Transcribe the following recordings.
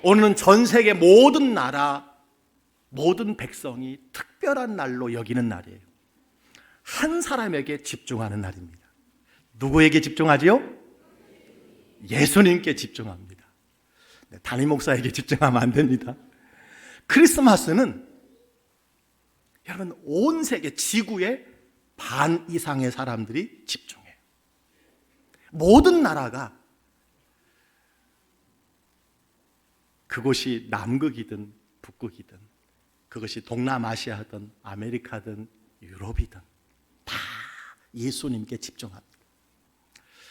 오늘은 전 세계 모든 나라, 모든 백성이 특별한 날로 여기는 날이에요. 한 사람에게 집중하는 날입니다. 누구에게 집중하지요? 예수님께 집중합니다. 담임 목사에게 집중하면 안 됩니다. 크리스마스는 여러분 온 세계 지구의 반 이상의 사람들이 집중해요. 모든 나라가 그곳이 남극이든 북극이든 그것이 동남아시아든 아메리카든 유럽이든 다 예수님께 집중합니다.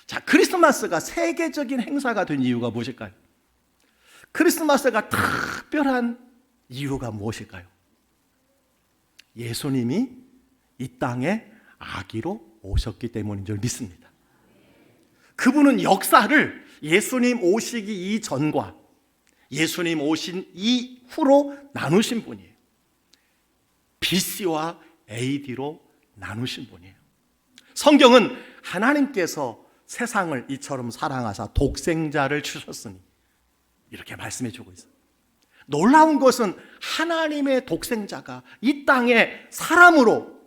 자, 크리스마스가 세계적인 행사가 된 이유가 무엇일까요? 크리스마스가 특별한 이유가 무엇일까요? 예수님이 이 땅에 아기로 오셨기 때문인 줄 믿습니다. 그분은 역사를 예수님 오시기 이전과 예수님 오신 이후로 나누신 분이에요. BC와 AD로 나누신 분이에요. 성경은 하나님께서 세상을 이처럼 사랑하사 독생자를 주셨으니 이렇게 말씀해 주고 있어요. 놀라운 것은 하나님의 독생자가 이 땅에 사람으로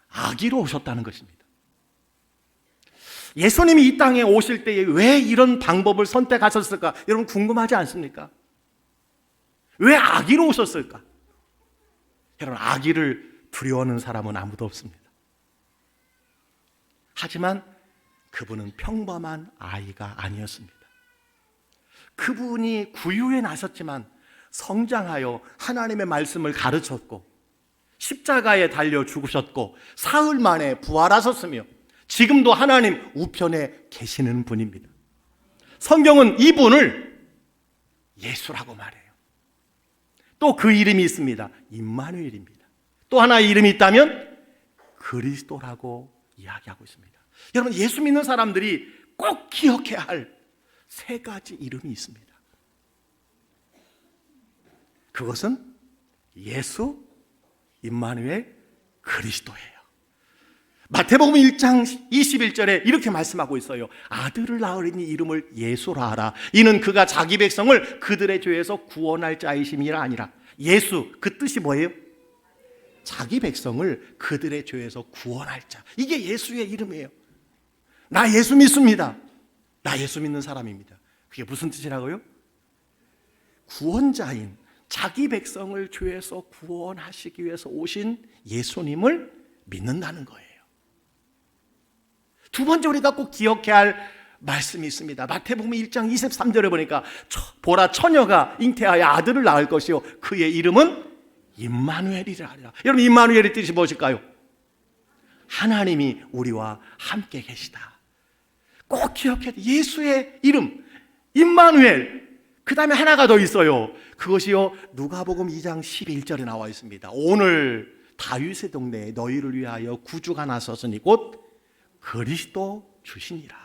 아기로 오셨다는 것입니다. 예수님이 이 땅에 오실 때에 왜 이런 방법을 선택하셨을까? 여러분 궁금하지 않습니까? 왜 아기로 오셨을까? 여러분 아기를 두려워하는 사람은 아무도 없습니다. 하지만 그분은 평범한 아이가 아니었습니다. 그분이 구유에 나셨지만 성장하여 하나님의 말씀을 가르쳤고 십자가에 달려 죽으셨고 사흘 만에 부활하셨으며 지금도 하나님 우편에 계시는 분입니다. 성경은 이분을 예수라고 말해요. 또 그 이름이 있습니다. 임마누엘입니다. 또 하나의 이름이 있다면 그리스도라고 이야기하고 있습니다. 여러분 예수 믿는 사람들이 꼭 기억해야 할 세 가지 이름이 있습니다. 그것은 예수, 임마누엘, 그리스도예요. 마태복음 1장 21절에 이렇게 말씀하고 있어요. 아들을 낳으리니 이름을 예수라 하라. 이는 그가 자기 백성을 그들의 죄에서 구원할 자이심이라 아니라. 예수, 그 뜻이 뭐예요? 자기 백성을 그들의 죄에서 구원할 자. 이게 예수의 이름이에요. 나 예수 믿습니다. 나 예수 믿는 사람입니다. 그게 무슨 뜻이라고요? 구원자인 자기 백성을 죄에서 구원하시기 위해서 오신 예수님을 믿는다는 거예요. 두 번째 우리가 꼭 기억해야 할 말씀이 있습니다. 마태복음 1장 23절에 보니까 보라 처녀가 잉태하여 아들을 낳을 것이요 그의 이름은 임마누엘이라 하리라. 여러분 임마누엘의 뜻이 무엇일까요? 하나님이 우리와 함께 계시다. 꼭 기억해야 돼. 예수의 이름 임마누엘. 그 다음에 하나가 더 있어요. 그것이요 누가복음 2장 11절에 나와 있습니다. 오늘 다윗의 동네에 너희를 위하여 구주가 나섰으니 곧 그리스도 주시니라.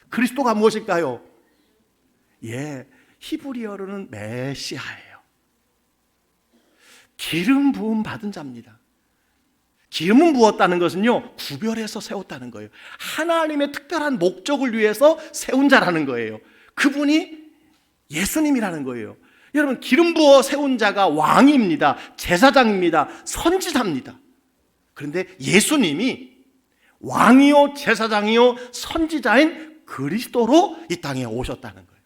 그리스도가 무엇일까요? 예, 히브리어로는 메시아예요. 기름 부음 받은 자입니다. 기름은 부었다는 것은요 구별해서 세웠다는 거예요. 하나님의 특별한 목적을 위해서 세운 자라는 거예요. 그분이 예수님이라는 거예요. 여러분 기름 부어 세운 자가 왕입니다. 제사장입니다. 선지자입니다. 그런데 예수님이 왕이요 제사장이요 선지자인 그리스도로 이 땅에 오셨다는 거예요.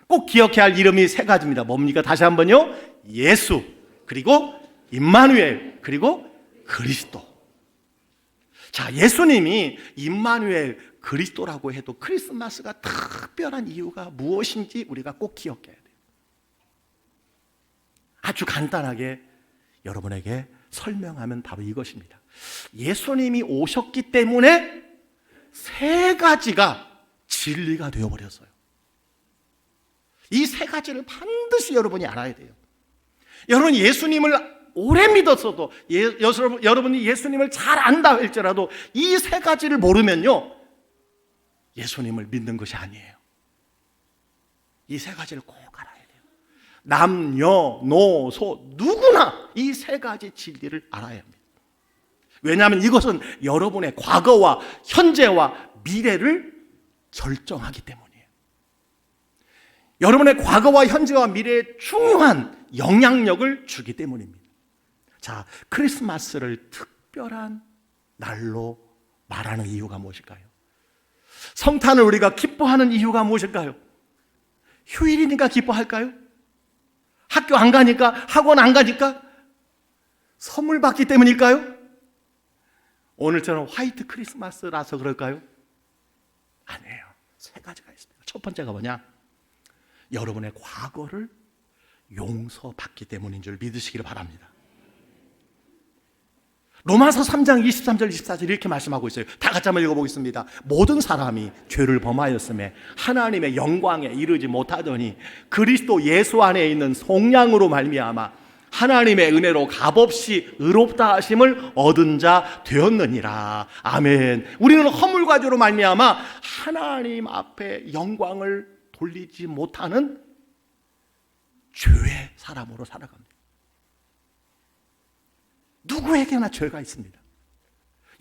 꼭 기억해야 할 이름이 세 가지입니다. 뭡니까? 다시 한번요. 예수, 그리고 임마누엘, 그리고 그리스도. 자, 예수님이 임마누엘 그리스도라고 해도 크리스마스가 특별한 이유가 무엇인지 우리가 꼭 기억해야 돼요. 아주 간단하게 여러분에게 설명하면 바로 이것입니다. 예수님이 오셨기 때문에 세 가지가 진리가 되어버렸어요. 이 세 가지를 반드시 여러분이 알아야 돼요. 여러분 예수님을 오래 믿었어도 여러분이 예수님을 잘 안다 할지라도 이 세 가지를 모르면요 예수님을 믿는 것이 아니에요. 이 세 가지를 꼭 알아야 돼요. 남녀노소 누구나 이 세 가지 진리를 알아야 합니다. 왜냐하면 이것은 여러분의 과거와 현재와 미래를 결정하기 때문이에요. 여러분의 과거와 현재와 미래에 중요한 영향력을 주기 때문입니다. 자, 크리스마스를 특별한 날로 말하는 이유가 무엇일까요? 성탄을 우리가 기뻐하는 이유가 무엇일까요? 휴일이니까 기뻐할까요? 학교 안 가니까? 학원 안 가니까? 선물 받기 때문일까요? 오늘처럼 화이트 크리스마스라서 그럴까요? 아니에요. 세 가지가 있습니다. 첫 번째가 뭐냐? 여러분의 과거를 용서받기 때문인 줄 믿으시기를 바랍니다. 로마서 3장 23절 24절 이렇게 말씀하고 있어요. 다 같이 한번 읽어보겠습니다. 모든 사람이 죄를 범하였음에 하나님의 영광에 이르지 못하더니 그리스도 예수 안에 있는 속량으로 말미암아 하나님의 은혜로 값없이 의롭다 하심을 얻은 자 되었느니라. 아멘. 우리는 허물과 죄로 말미암아 하나님 앞에 영광을 돌리지 못하는 죄의 사람으로 살아갑니다. 누구에게나 죄가 있습니다.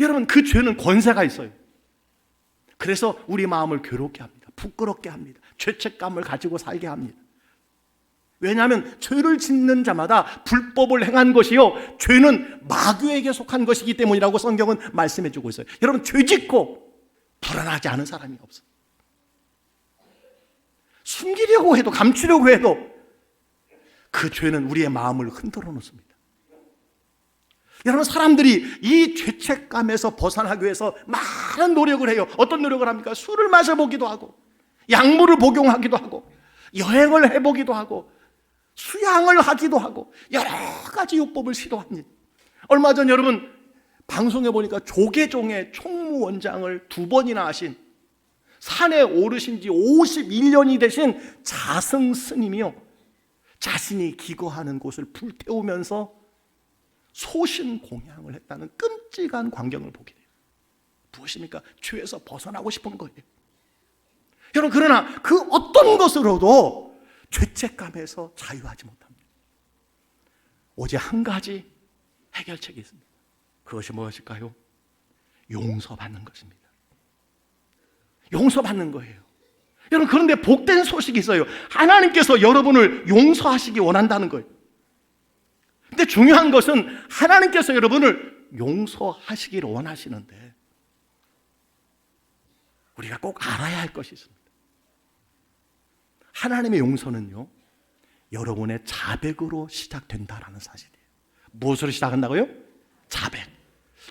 여러분, 그 죄는 권세가 있어요. 그래서 우리 마음을 괴롭게 합니다. 부끄럽게 합니다. 죄책감을 가지고 살게 합니다. 왜냐하면 죄를 짓는 자마다 불법을 행한 것이요, 죄는 마귀에게 속한 것이기 때문이라고 성경은 말씀해 주고 있어요. 여러분, 죄 짓고 불안하지 않은 사람이 없어요. 숨기려고 해도, 감추려고 해도 그 죄는 우리의 마음을 흔들어 놓습니다. 여러분, 사람들이 이 죄책감에서 벗어나기 위해서 많은 노력을 해요. 어떤 노력을 합니까? 술을 마셔보기도 하고, 약물을 복용하기도 하고, 여행을 해보기도 하고, 수양을 하기도 하고, 여러 가지 요법을 시도합니다. 얼마 전 여러분 방송에 보니까 조계종의 총무원장을 2번이나 하신, 산에 오르신 지 51년이 되신 자승 스님이요, 자신이 기거하는 곳을 불태우면서 소신 공양을 했다는 끔찍한 광경을 보게 돼요. 무엇입니까? 죄에서 벗어나고 싶은 거예요. 여러분, 그러나 그 어떤 것으로도 죄책감에서 자유하지 못합니다. 오직 한 가지 해결책이 있습니다. 그것이 무엇일까요? 용서받는 것입니다. 용서받는 거예요. 여러분, 그런데 복된 소식이 있어요. 하나님께서 여러분을 용서하시기 원한다는 거예요. 근데 중요한 것은 하나님께서 여러분을 용서하시기를 원하시는데 우리가 꼭 알아야 할 것이 있습니다. 하나님의 용서는요, 여러분의 자백으로 시작된다라는 사실이에요. 무엇으로 시작한다고요? 자백.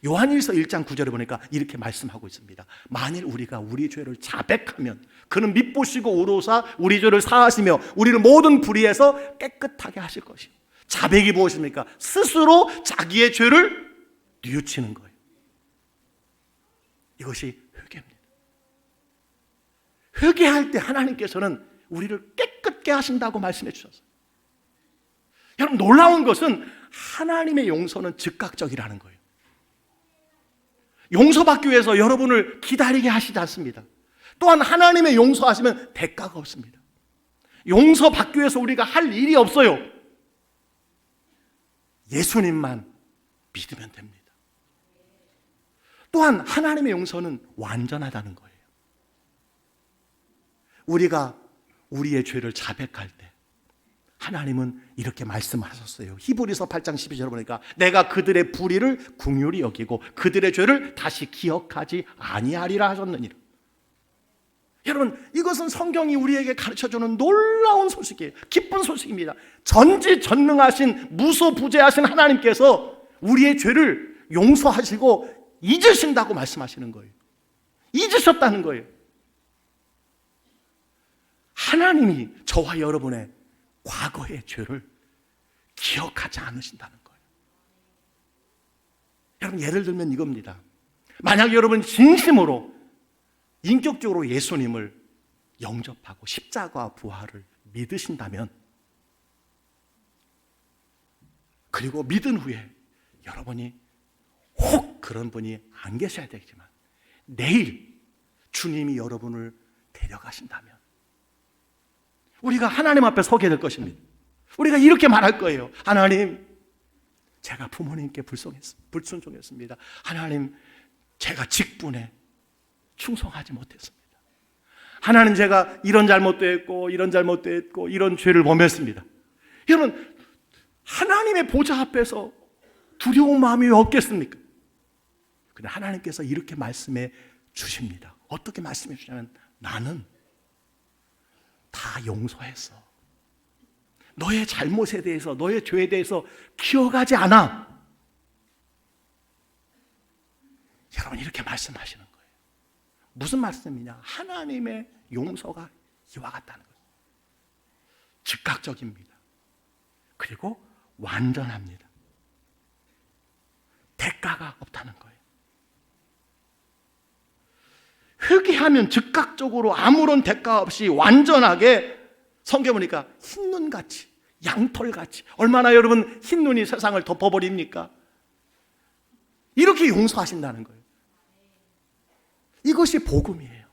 요한일서 1장 9절에 보니까 이렇게 말씀하고 있습니다. 만일 우리가 우리 죄를 자백하면 그는 밉보시고 우로사 우리 죄를 사하시며 우리를 모든 불의에서 깨끗하게 하실 것이요. 자백이 무엇입니까? 스스로 자기의 죄를 뉘우치는 거예요. 이것이 회개입니다. 회개할 때 하나님께서는 우리를 깨끗게 하신다고 말씀해 주셨어요. 여러분, 놀라운 것은 하나님의 용서는 즉각적이라는 거예요. 용서받기 위해서 여러분을 기다리게 하시지 않습니다. 또한 하나님의 용서하시면 대가가 없습니다. 용서받기 위해서 우리가 할 일이 없어요. 예수님만 믿으면 됩니다. 또한 하나님의 용서는 완전하다는 거예요. 우리가 우리의 죄를 자백할 때 하나님은 이렇게 말씀하셨어요. 히브리서 8장 12절에 보니까 내가 그들의 불의를 긍휼히 여기고 그들의 죄를 다시 기억하지 아니하리라 하셨느니라. 여러분, 이것은 성경이 우리에게 가르쳐주는 놀라운 소식이에요. 기쁜 소식입니다. 전지전능하신 무소부재하신 하나님께서 우리의 죄를 용서하시고 잊으신다고 말씀하시는 거예요. 잊으셨다는 거예요. 하나님이 저와 여러분의 과거의 죄를 기억하지 않으신다는 거예요. 여러분, 예를 들면 이겁니다. 만약 여러분 진심으로 인격적으로 예수님을 영접하고 십자가와 부활을 믿으신다면, 그리고 믿은 후에 여러분이 혹 그런 분이 안 계셔야 되겠지만 내일 주님이 여러분을 데려가신다면 우리가 하나님 앞에 서게 될 것입니다. 우리가 이렇게 말할 거예요. 하나님, 제가 부모님께 불순종했습니다. 하나님, 제가 직분에 충성하지 못했습니다. 하나님, 제가 이런 잘못도 했고 이런 잘못도 했고 이런 죄를 범했습니다. 여러분, 하나님의 보좌 앞에서 두려운 마음이 왜 없겠습니까? 근데 하나님께서 이렇게 말씀해 주십니다. 어떻게 말씀해 주냐면, 나는 다 용서했어. 너의 잘못에 대해서, 너의 죄에 대해서 기억하지 않아. 여러분, 이렇게 말씀하시는 거예요. 무슨 말씀이냐? 하나님의 용서가 이와 같다는 거예요. 즉각적입니다. 그리고 완전합니다. 대가가 없다는 거예요. 회개하면 즉각적으로 아무런 대가 없이 완전하게, 성경 보니까 흰눈같이, 양털같이, 얼마나 여러분 흰눈이 세상을 덮어버립니까? 이렇게 용서하신다는 거예요. 이것이 복음이에요.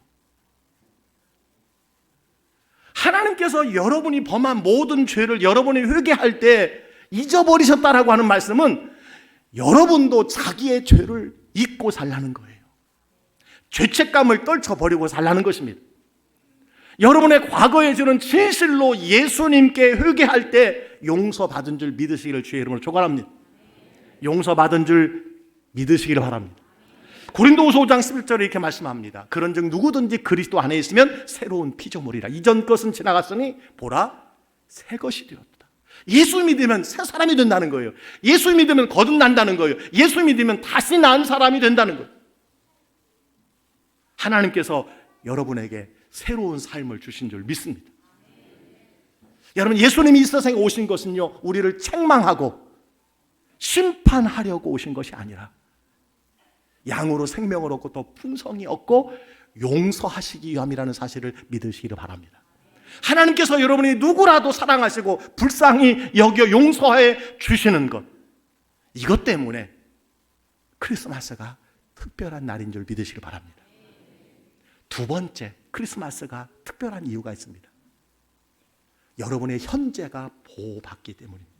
하나님께서 여러분이 범한 모든 죄를 여러분이 회개할 때 잊어버리셨다라고 하는 말씀은 여러분도 자기의 죄를 잊고 살라는 거예요. 죄책감을 떨쳐버리고 살라는 것입니다. 여러분의 과거의 죄는 진실로 예수님께 회개할 때 용서받은 줄 믿으시기를 주의 이름으로 축원합니다. 용서받은 줄 믿으시기를 바랍니다. 고린도후서 5장 11절에 이렇게 말씀합니다. 그런즉 누구든지 그리스도 안에 있으면 새로운 피조물이라. 이전 것은 지나갔으니 보라, 새 것이 되었다. 예수 믿으면 새 사람이 된다는 거예요. 예수 믿으면 거듭난다는 거예요. 예수 믿으면 다시 난 사람이 된다는 거예요. 하나님께서 여러분에게 새로운 삶을 주신 줄 믿습니다. 여러분, 예수님이 이 세상에 오신 것은요, 우리를 책망하고 심판하려고 오신 것이 아니라 양으로 생명을 얻고 또 풍성히 얻고 용서하시기 위함이라는 사실을 믿으시기를 바랍니다. 하나님께서 여러분이 누구라도 사랑하시고 불쌍히 여겨 용서해 주시는 것, 이것 때문에 크리스마스가 특별한 날인 줄 믿으시길 바랍니다. 두 번째, 크리스마스가 특별한 이유가 있습니다. 여러분의 현재가 보호받기 때문입니다.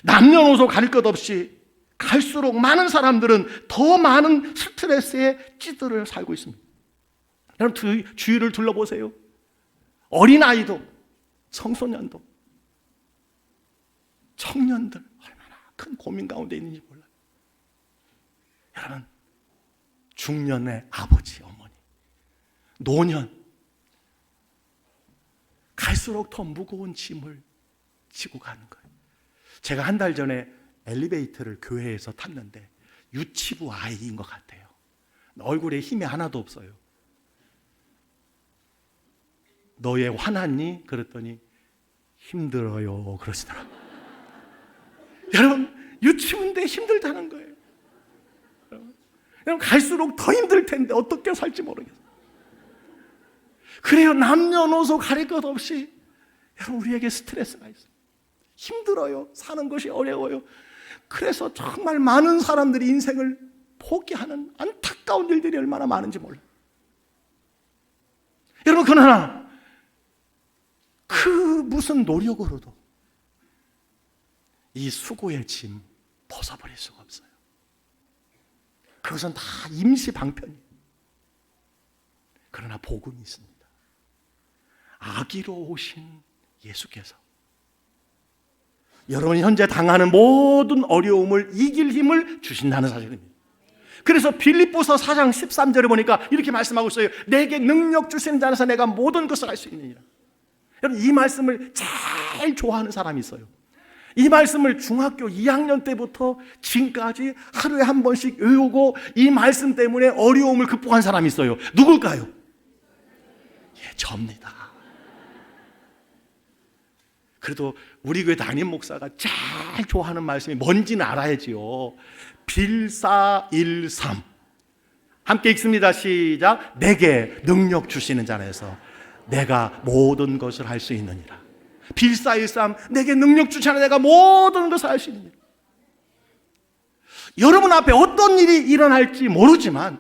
남녀노소 가릴 것 없이 갈수록 많은 사람들은 더 많은 스트레스에 찌들어 살고 있습니다. 여러분, 주위를 둘러보세요. 어린아이도, 청소년도, 청년들 얼마나 큰 고민 가운데 있는지 몰라요. 여러분, 중년의 아버지, 어머니, 노년, 갈수록 더 무거운 짐을 지고 가는 거예요. 제가 한 달 전에 엘리베이터를 교회에서 탔는데 유치부 아이인 것 같아요. 얼굴에 힘이 하나도 없어요. 너 왜 화났니? 그랬더니 힘들어요 그러시더라고요. 여러분, 유치부인데 힘들다는 거예요. 여러분, 갈수록 더 힘들 텐데 어떻게 살지 모르겠어요. 그래요. 남녀노소 가릴 것 없이 여러분, 우리에게 스트레스가 있어요. 힘들어요. 사는 것이 어려워요. 그래서 정말 많은 사람들이 인생을 포기하는 안타까운 일들이 얼마나 많은지 몰라요. 여러분, 그러나 그 무슨 노력으로도 이 수고의 짐 벗어버릴 수가 없어요. 그것은 다 임시 방편이에요. 그러나 복음이 있습니다. 아기로 오신 예수께서 여러분이 현재 당하는 모든 어려움을 이길 힘을 주신다는 사실입니다. 그래서 빌립보서 4장 13절에 보니까 이렇게 말씀하고 있어요. 내게 능력 주시는 자 안에서 내가 모든 것을 할 수 있느니라. 여러분, 이 말씀을 제일 좋아하는 사람이 있어요. 이 말씀을 중학교 2학년 때부터 지금까지 하루에 한 번씩 외우고 이 말씀 때문에 어려움을 극복한 사람이 있어요. 누굴까요? 예, 접니다. 그래도 우리 교회 담임 목사가 제일 좋아하는 말씀이 뭔지는 알아야지요. 빌사일삼. 함께 읽습니다. 시작. 내게 능력 주시는 자 안에서 내가 모든 것을 할 수 있느니라. 빌사일삼. 내게 능력 주시는 내가 모든 것을 할 수 있느니라. 여러분 앞에 어떤 일이 일어날지 모르지만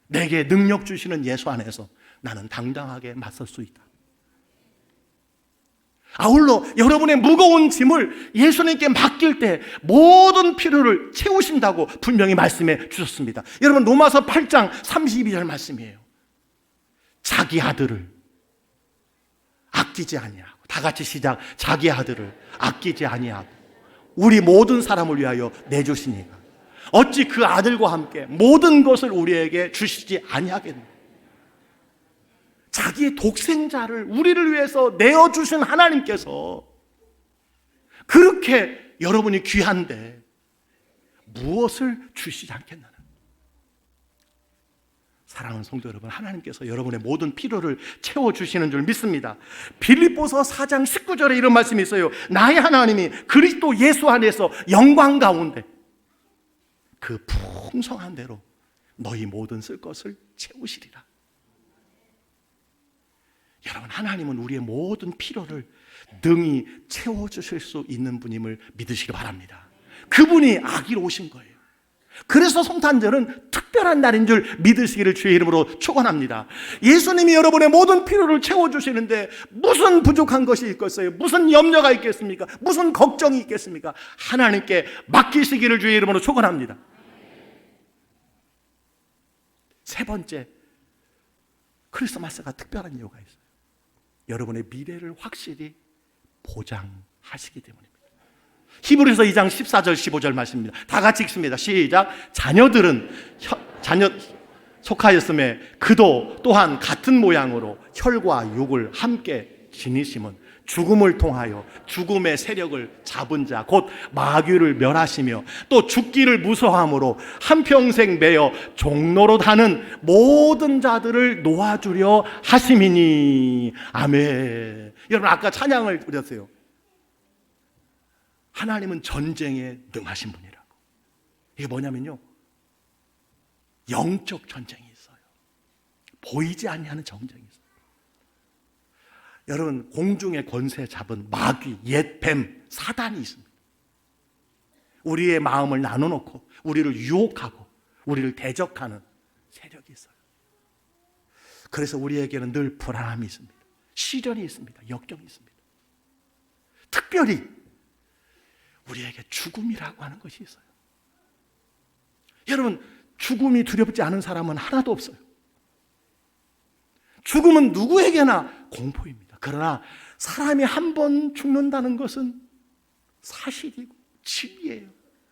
내게 능력 주시는 예수 안에서 나는 당당하게 맞설 수 있다. 아울러 여러분의 무거운 짐을 예수님께 맡길 때 모든 필요를 채우신다고 분명히 말씀해 주셨습니다. 여러분, 로마서 8장 32절 말씀이에요. 자기 아들을 아끼지 아니하고, 다 같이 시작. 자기 아들을 아끼지 아니하고 우리 모든 사람을 위하여 내주시니가 어찌 그 아들과 함께 모든 것을 우리에게 주시지 아니하겠느냐. 자기의 독생자를 우리를 위해서 내어주신 하나님께서 그렇게 여러분이 귀한데 무엇을 주시지 않겠느냐. 사랑하는 성도 여러분, 하나님께서 여러분의 모든 필요를 채워주시는 줄 믿습니다. 빌립보서 4장 19절에 이런 말씀이 있어요. 나의 하나님이 그리스도 예수 안에서 영광 가운데 그 풍성한 대로 너희 모든 쓸 것을 채우시리라. 여러분, 하나님은 우리의 모든 필요를 능히 채워주실 수 있는 분임을 믿으시기 바랍니다. 그분이 아기로 오신 거예요. 그래서 성탄절은 특별한 날인 줄 믿으시기를 주의 이름으로 축원합니다. 예수님이 여러분의 모든 필요를 채워주시는데 무슨 부족한 것이 있겠어요? 무슨 염려가 있겠습니까? 무슨 걱정이 있겠습니까? 하나님께 맡기시기를 주의 이름으로 축원합니다. 세 번째, 크리스마스가 특별한 이유가 있어요. 여러분의 미래를 확실히 보장하시기 때문입니다. 히브리서 2장 14절 15절 말씀입니다. 다 같이 읽습니다. 시작. 자녀들은 자녀 속하였음에 그도 또한 같은 모양으로 혈과 육을 함께 지니심은 죽음을 통하여 죽음의 세력을 잡은 자 곧 마귀를 멸하시며 또 죽기를 무서함으로 한평생 매여 종로로 다는 모든 자들을 놓아주려 하심이니. 아멘. 여러분, 아까 찬양을 드렸어요. 하나님은 전쟁에 능하신 분이라고. 이게 뭐냐면요, 영적 전쟁이 있어요. 보이지 아니하는 전쟁이 있어요. 여러분, 공중의 권세 잡은 마귀, 옛 뱀, 사단이 있습니다. 우리의 마음을 나눠놓고 우리를 유혹하고 우리를 대적하는 세력이 있어요. 그래서 우리에게는 늘 불안함이 있습니다. 시련이 있습니다. 역경이 있습니다. 특별히 우리에게 죽음이라고 하는 것이 있어요. 여러분, 죽음이 두렵지 않은 사람은 하나도 없어요. 죽음은 누구에게나 공포입니다. 그러나 사람이 한 번 죽는다는 것은 사실이고 진리예요.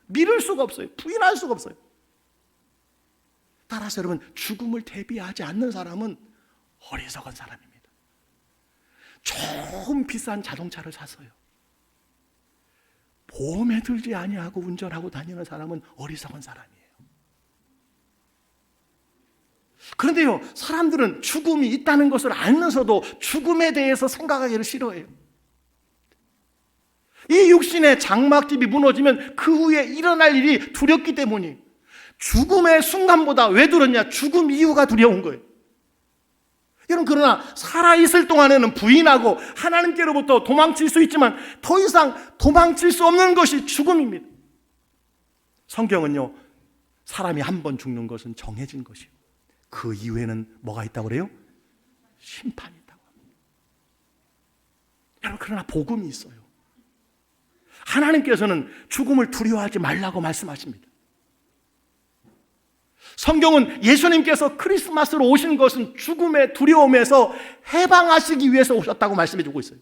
미룰 수가 없어요. 부인할 수가 없어요. 따라서 여러분, 죽음을 대비하지 않는 사람은 어리석은 사람입니다. 조금 비싼 자동차를 샀어요. 보험에 들지 아니하고 운전하고 다니는 사람은 어리석은 사람이에요. 그런데요, 사람들은 죽음이 있다는 것을 알면서도 죽음에 대해서 생각하기를 싫어해요. 이 육신의 장막집이 무너지면 그 후에 일어날 일이 두렵기 때문이. 죽음의 순간보다 왜 두렵냐? 죽음 이유가 두려운 거예요. 여러분, 그러나 살아있을 동안에는 부인하고 하나님께로부터 도망칠 수 있지만 더 이상 도망칠 수 없는 것이 죽음입니다. 성경은요, 사람이 한 번 죽는 것은 정해진 것이고 그 이후에는 뭐가 있다고 그래요? 심판이 있다고 합니다. 여러분, 그러나 복음이 있어요. 하나님께서는 죽음을 두려워하지 말라고 말씀하십니다. 성경은 예수님께서 크리스마스로 오신 것은 죽음의 두려움에서 해방하시기 위해서 오셨다고 말씀해 주고 있어요.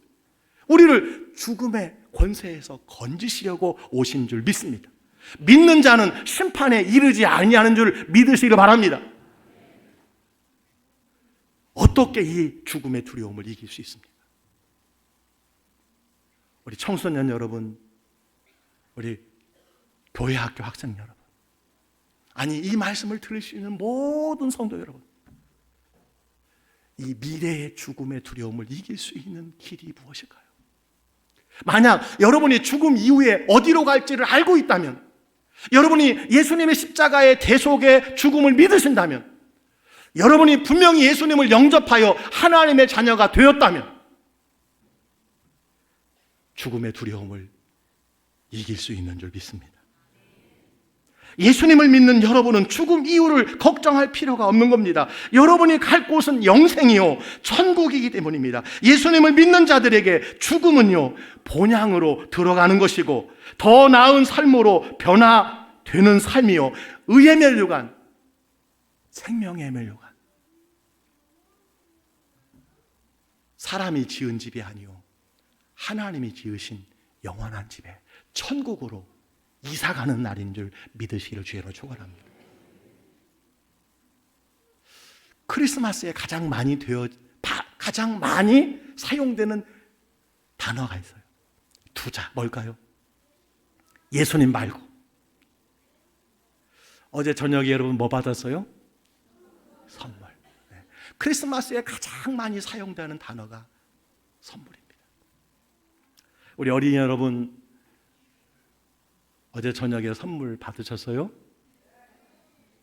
우리를 죽음의 권세에서 건지시려고 오신 줄 믿습니다. 믿는 자는 심판에 이르지 아니하는 줄 믿으시길 바랍니다. 어떻게 이 죽음의 두려움을 이길 수 있습니까? 우리 청소년 여러분, 우리 교회 학교 학생 여러분, 아니, 이 말씀을 들을 수 있는 모든 성도 여러분, 이 미래의 죽음의 두려움을 이길 수 있는 길이 무엇일까요? 만약 여러분이 죽음 이후에 어디로 갈지를 알고 있다면, 여러분이 예수님의 십자가의 대속의 죽음을 믿으신다면, 여러분이 분명히 예수님을 영접하여 하나님의 자녀가 되었다면 죽음의 두려움을 이길 수 있는 줄 믿습니다. 예수님을 믿는 여러분은 죽음 이후를 걱정할 필요가 없는 겁니다. 여러분이 갈 곳은 영생이요 천국이기 때문입니다. 예수님을 믿는 자들에게 죽음은요 본향으로 들어가는 것이고 더 나은 삶으로 변화되는 삶이요 의의 면류관, 생명의 면류관. 사람이 지은 집이 아니요 하나님이 지으신 영원한 집에 천국으로 이사가는 날인 줄 믿으시기를 주의로 축원합니다. 크리스마스에 가장 많이 사용되는 단어가 있어요. 투자. 뭘까요? 예수님 말고. 어제 저녁에 여러분 뭐 받았어요? 선물. 네. 크리스마스에 가장 많이 사용되는 단어가 선물입니다. 우리 어린이 여러분 어제 저녁에 선물 받으셨어요?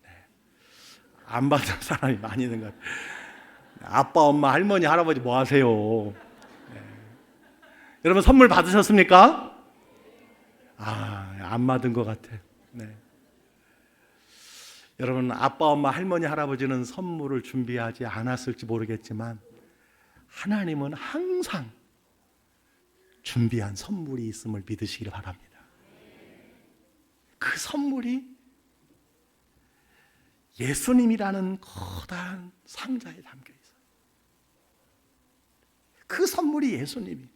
네. 안 받은 사람이 많이 있는 것 같아요. 아빠, 엄마, 할머니, 할아버지 뭐 하세요? 네. 여러분 선물 받으셨습니까? 안 받은 것 같아요. 네. 여러분 아빠, 엄마, 할머니, 할아버지는 선물을 준비하지 않았을지 모르겠지만 하나님은 항상 준비한 선물이 있음을 믿으시길 바랍니다. 그 선물이 예수님이라는 거대한 상자에 담겨 있어요. 그 선물이 예수님이.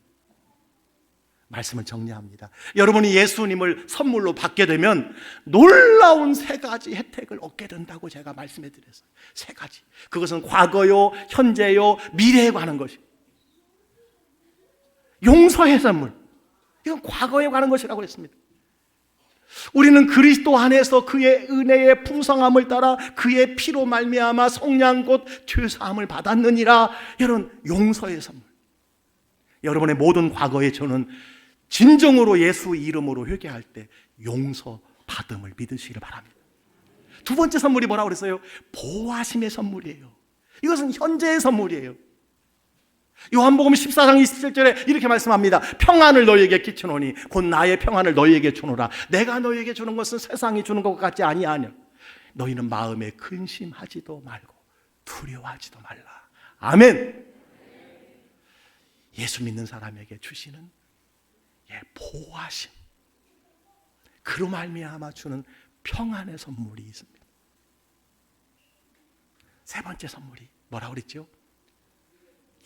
말씀을 정리합니다. 여러분이 예수님을 선물로 받게 되면 놀라운 세 가지 혜택을 얻게 된다고 제가 말씀해 드렸어요. 세 가지. 그것은 과거요, 현재요, 미래에 관한 것이에요. 용서의 선물. 이건 과거에 관한 것이라고 했습니다. 우리는 그리스도 안에서 그의 은혜의 풍성함을 따라 그의 피로 말미암아 속량 곧 죄사함을 받았느니라. 여러분 용서의 선물. 여러분의 모든 과거에 저는 진정으로 예수 이름으로 회개할 때 용서 받음을 믿으시기를 바랍니다. 두 번째 선물이 뭐라고 그랬어요? 보호하심의 선물이에요. 이것은 현재의 선물이에요. 요한복음 14장 27절에 이렇게 말씀합니다. 평안을 너희에게 끼치노니 곧 나의 평안을 너희에게 주노라. 내가 너희에게 주는 것은 세상이 주는 것 같지 아니하냐. 너희는 마음에 근심하지도 말고 두려워하지도 말라. 아멘. 예수 믿는 사람에게 주시는 보호하심, 그로 말미암아 주는 평안의 선물이 있습니다. 세 번째 선물이 뭐라고 그랬죠?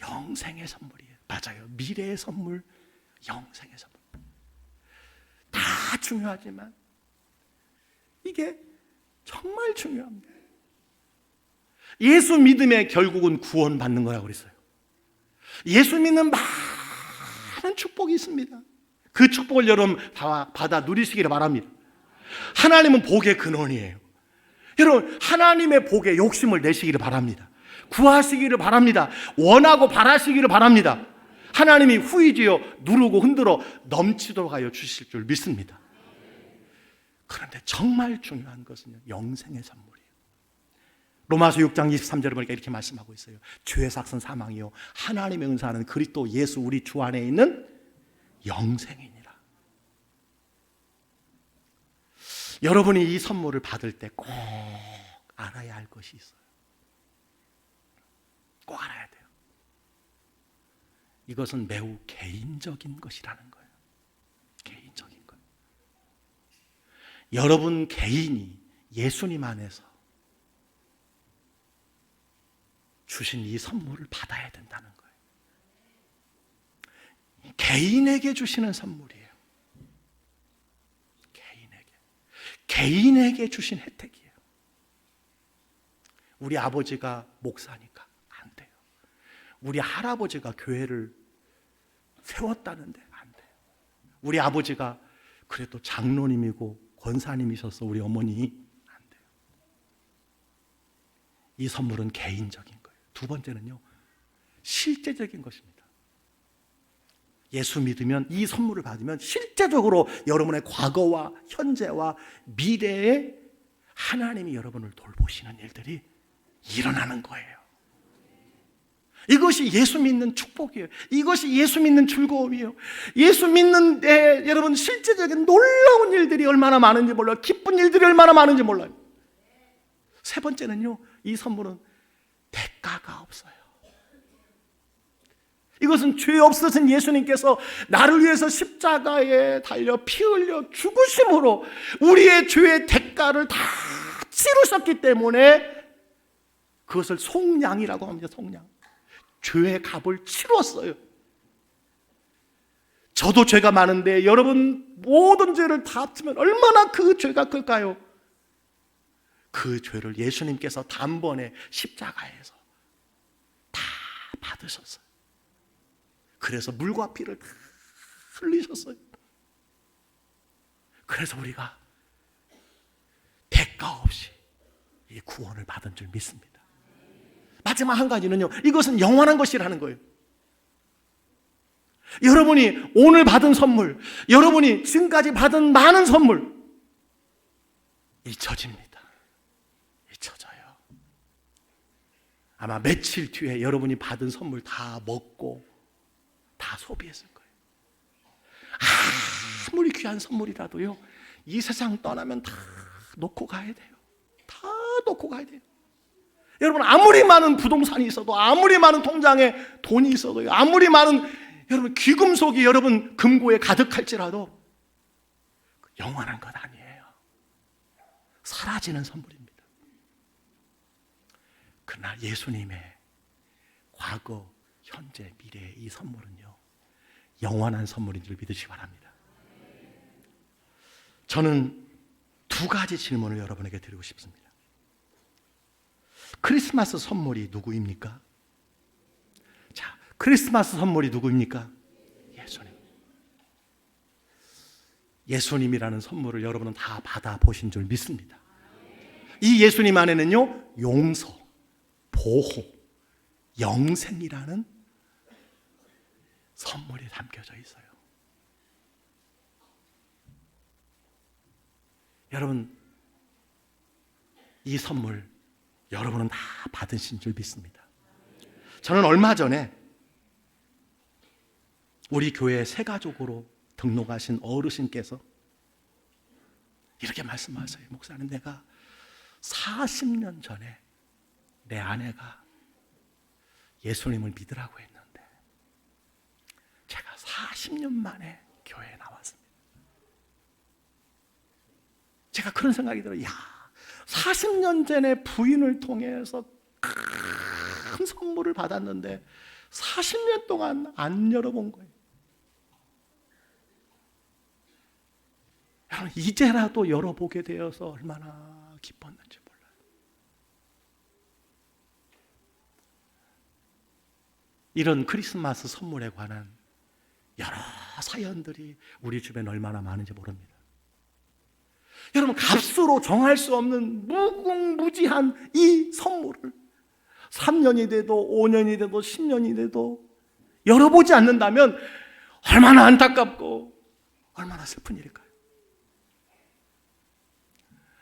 영생의 선물이에요. 맞아요. 미래의 선물, 영생의 선물. 다 중요하지만 이게 정말 중요합니다. 예수 믿음의 결국은 구원받는 거라고 그랬어요. 예수 믿는 많은 축복이 있습니다. 그 축복을 여러분 다 받아 누리시기를 바랍니다. 하나님은 복의 근원이에요. 여러분 하나님의 복에 욕심을 내시기를 바랍니다. 구하시기를 바랍니다. 원하고 바라시기를 바랍니다. 하나님이 후이지어 누르고 흔들어 넘치도록 하여 주실 줄 믿습니다. 그런데 정말 중요한 것은요, 영생의 선물이에요. 로마서 6장 23절을 보니까 이렇게 말씀하고 있어요. 죄의 삭은 사망이요 하나님의 은사는 그리스도 예수 우리 주 안에 있는 영생이니라. 여러분이 이 선물을 받을 때 꼭 알아야 할 것이 있어요. 꼭 알아야 돼요. 이것은 매우 개인적인 것이라는 거예요. 개인적인 것. 여러분 개인이 예수님 안에서 주신 이 선물을 받아야 된다는 거예요. 개인에게 주시는 선물이에요. 개인에게 주신 혜택이에요. 우리 아버지가 목사니까 안 돼요. 우리 할아버지가 교회를 세웠다는데 안 돼요. 우리 아버지가 그래도 장로님이고 권사님이셔서 우리 어머니 안 돼요. 이 선물은 개인적인 거예요. 두 번째는요, 실제적인 것입니다. 예수 믿으면, 이 선물을 받으면 실제적으로 여러분의 과거와 현재와 미래에 하나님이 여러분을 돌보시는 일들이 일어나는 거예요. 이것이 예수 믿는 축복이에요. 이것이 예수 믿는 즐거움이에요. 예수 믿는 데 여러분 실제적인 놀라운 일들이 얼마나 많은지 몰라요. 기쁜 일들이 얼마나 많은지 몰라요. 세 번째는요, 이 선물은 대가가 없어요. 이것은 죄 없으신 예수님께서 나를 위해서 십자가에 달려 피 흘려 죽으심으로 우리의 죄의 대가를 다 치르셨기 때문에 그것을 속량이라고 합니다. 속량. 죄의 값을 치루었어요. 저도 죄가 많은데 여러분 모든 죄를 다 합치면 얼마나 그 죄가 클까요? 그 죄를 예수님께서 단번에 십자가에서 다 받으셨어요. 그래서 물과 피를 다 흘리셨어요. 그래서 우리가 대가 없이 이 구원을 받은 줄 믿습니다. 마지막 한 가지는요, 이것은 영원한 것이라는 거예요. 여러분이 오늘 받은 선물, 여러분이 지금까지 받은 많은 선물 잊혀집니다. 잊혀져요. 아마 며칠 뒤에 여러분이 받은 선물 다 먹고 다 소비했을 거예요. 아무리 귀한 선물이라도요, 이 세상 떠나면 다 놓고 가야 돼요. 다 놓고 가야 돼요. 여러분, 아무리 많은 부동산이 있어도, 아무리 많은 통장에 돈이 있어도요, 아무리 많은 여러분 귀금속이 여러분 금고에 가득할지라도 영원한 것 아니에요. 사라지는 선물입니다. 그러나 예수님의 과거, 현재, 미래의 이 선물은요, 영원한 선물인 줄 믿으시기 바랍니다. 저는 두 가지 질문을 여러분에게 드리고 싶습니다. 크리스마스 선물이 누구입니까? 자, 크리스마스 선물이 누구입니까? 예수님. 예수님이라는 선물을 여러분은 다 받아보신 줄 믿습니다. 이 예수님 안에는요, 용서, 보호, 영생이라는 선물이 담겨져 있어요. 여러분, 이 선물 여러분은 다 받으신 줄 믿습니다. 저는 얼마 전에 우리 교회 새 가족으로 등록하신 어르신께서 이렇게 말씀하세요. 목사님, 내가 40년 전에 내 아내가 예수님을 믿으라고 했는데 제가 40년 만에 교회에 나왔습니다. 제가 그런 생각이 들어요. 야, 40년 전에 부인을 통해서 큰 선물을 받았는데 40년 동안 안 열어본 거예요. 여러분, 이제라도 열어보게 되어서 얼마나 기뻤는지 몰라요. 이런 크리스마스 선물에 관한 여러 사연들이 우리 주변에 얼마나 많은지 모릅니다. 여러분, 값으로 정할 수 없는 무궁무진한 이 선물을 3년이 돼도 5년이 돼도 10년이 돼도 열어보지 않는다면 얼마나 안타깝고 얼마나 슬픈 일일까요?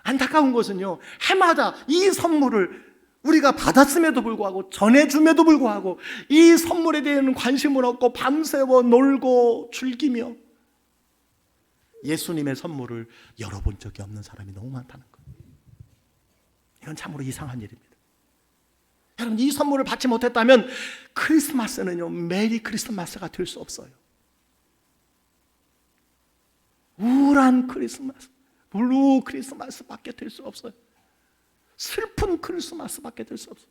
안타까운 것은요, 해마다 이 선물을 우리가 받았음에도 불구하고, 전해줌에도 불구하고 이 선물에 대한 관심을 얻고 밤새워 놀고 즐기며 예수님의 선물을 열어본 적이 없는 사람이 너무 많다는 거예요. 이건 참으로 이상한 일입니다. 여러분, 이 선물을 받지 못했다면 크리스마스는요, 메리 크리스마스가 될 수 없어요. 우울한 크리스마스, 블루 크리스마스밖에 될 수 없어요. 슬픈 크리스마스밖에 될 수 없어요.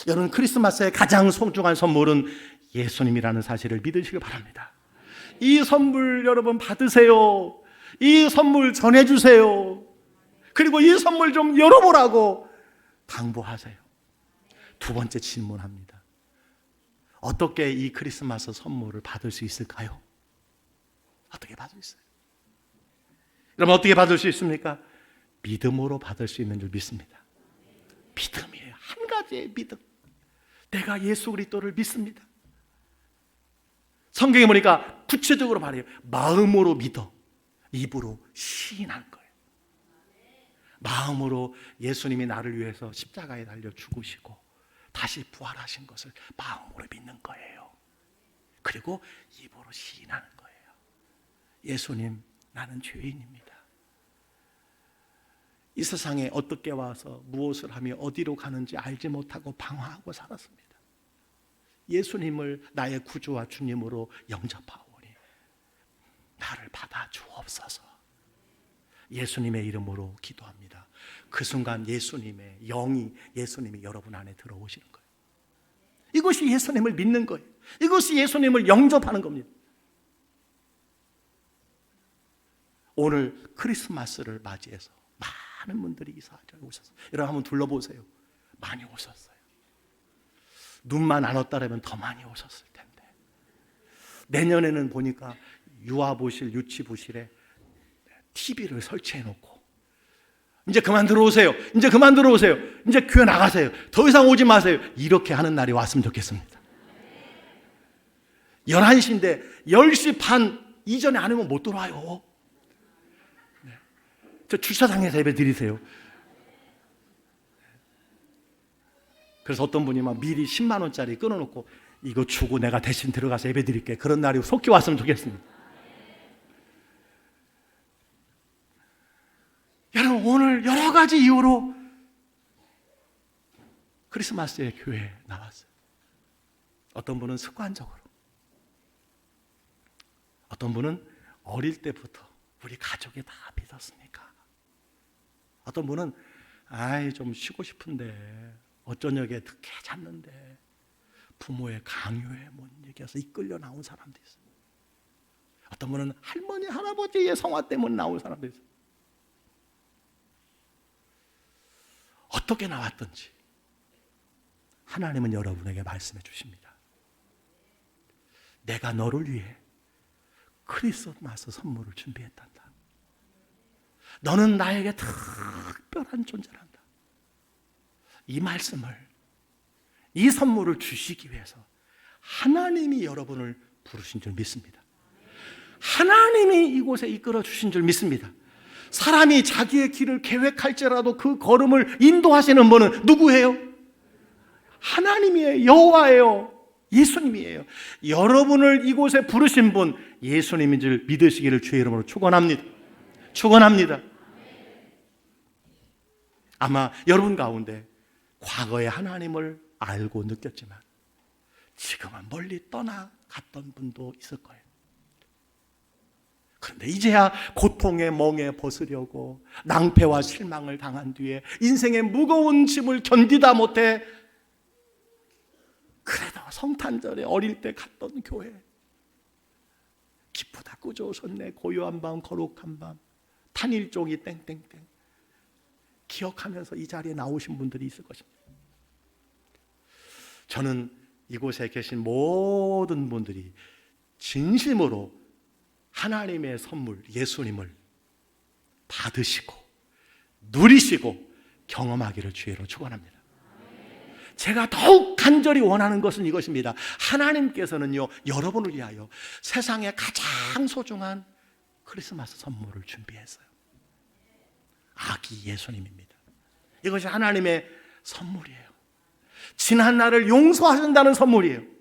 여러분, 크리스마스의 가장 소중한 선물은 예수님이라는 사실을 믿으시길 바랍니다. 이 선물 여러분 받으세요. 이 선물 전해주세요. 그리고 이 선물 좀 열어보라고 당부하세요. 두 번째 질문합니다. 어떻게 이 크리스마스 선물을 받을 수 있을까요? 어떻게 받을 수 있어요? 여러분, 어떻게 받을 수 있습니까? 믿음으로 받을 수 있는 줄 믿습니다. 믿음이에요. 한 가지의 믿음. 내가 예수 그리스도를 믿습니다. 성경에 보니까 구체적으로 말해요. 마음으로 믿어, 입으로 시인한 거예요. 마음으로 예수님이 나를 위해서 십자가에 달려 죽으시고 다시 부활하신 것을 마음으로 믿는 거예요. 그리고 입으로 시인하는 거예요. 예수님, 나는 죄인입니다. 이 세상에 어떻게 와서 무엇을 하며 어디로 가는지 알지 못하고 방황하고 살았습니다. 예수님을 나의 구주와 주님으로 영접하오니 나를 받아 주옵소서. 예수님의 이름으로 기도합니다. 그 순간 예수님의 영이, 예수님이 여러분 안에 들어오시는 거예요. 이것이 예수님을 믿는 거예요. 이것이 예수님을 영접하는 겁니다. 오늘 크리스마스를 맞이해서 많은 분들이 이사하러 오셨어요. 여러분 한번 둘러보세요. 많이 오셨어요. 눈만 안 왔다라면 더 많이 오셨을 텐데. 내년에는 보니까 유아부실, 유치부실에 TV를 설치해 놓고 이제 그만 들어오세요. 이제 그만 들어오세요. 이제 교회 나가세요. 더 이상 오지 마세요. 이렇게 하는 날이 왔으면 좋겠습니다. 11시인데 10시 반 이전에 안 오면 못 들어와요. 네. 저 주차장에서 예배 드리세요. 그래서 어떤 분이 막 미리 10만 원짜리 끊어놓고 이거 주고 내가 대신 들어가서 예배 드릴게. 그런 날이 속히 왔으면 좋겠습니다. 여러분 오늘 여러 가지 이유로 크리스마스에 교회에 나왔어요. 어떤 분은 습관적으로, 어떤 분은 어릴 때부터 우리 가족이 다 믿었으니까, 어떤 분은 좀 쉬고 싶은데 어쩌냐게 늦게 잤는데 부모의 강요에 못 이겨서 이끌려 나온 사람도 있어요. 어떤 분은 할머니 할아버지의 성화 때문에 나온 사람도 있어요. 어떻게 나왔든지 하나님은 여러분에게 말씀해 주십니다. 내가 너를 위해 크리스마스 선물을 준비했단다. 너는 나에게 특별한 존재란다. 이 말씀을, 이 선물을 주시기 위해서 하나님이 여러분을 부르신 줄 믿습니다. 하나님이 이곳에 이끌어 주신 줄 믿습니다. 사람이 자기의 길을 계획할지라도 그 걸음을 인도하시는 분은 누구예요? 하나님이에요. 여호와예요. 예수님이에요. 여러분을 이곳에 부르신 분 예수님인 줄 믿으시기를 주의 이름으로 축원합니다. 축원합니다. 아마 여러분 가운데 과거에 하나님을 알고 느꼈지만 지금은 멀리 떠나갔던 분도 있을 거예요. 그런데 이제야 고통의 멍에 벗으려고 낭패와 실망을 당한 뒤에 인생의 무거운 짐을 견디다 못해 그래도 성탄절에 어릴 때 갔던 교회 기쁘다 꾸져오셨네. 고요한 밤 거룩한 밤 탄일종이 땡땡땡 기억하면서 이 자리에 나오신 분들이 있을 것입니다. 저는 이곳에 계신 모든 분들이 진심으로 하나님의 선물 예수님을 받으시고 누리시고 경험하기를 주의로 축원합니다. 제가 더욱 간절히 원하는 것은 이것입니다. 하나님께서는요 여러분을 위하여 세상에 가장 소중한 크리스마스 선물을 준비했어요. 아기 예수님입니다. 이것이 하나님의 선물이에요. 지난 날을 용서하신다는 선물이에요.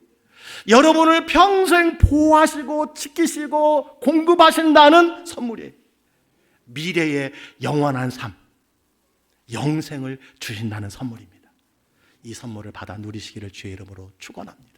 여러분을 평생 보호하시고 지키시고 공급하신다는 선물이에요. 미래의 영원한 삶, 영생을 주신다는 선물입니다. 이 선물을 받아 누리시기를 주의 이름으로 축원합니다.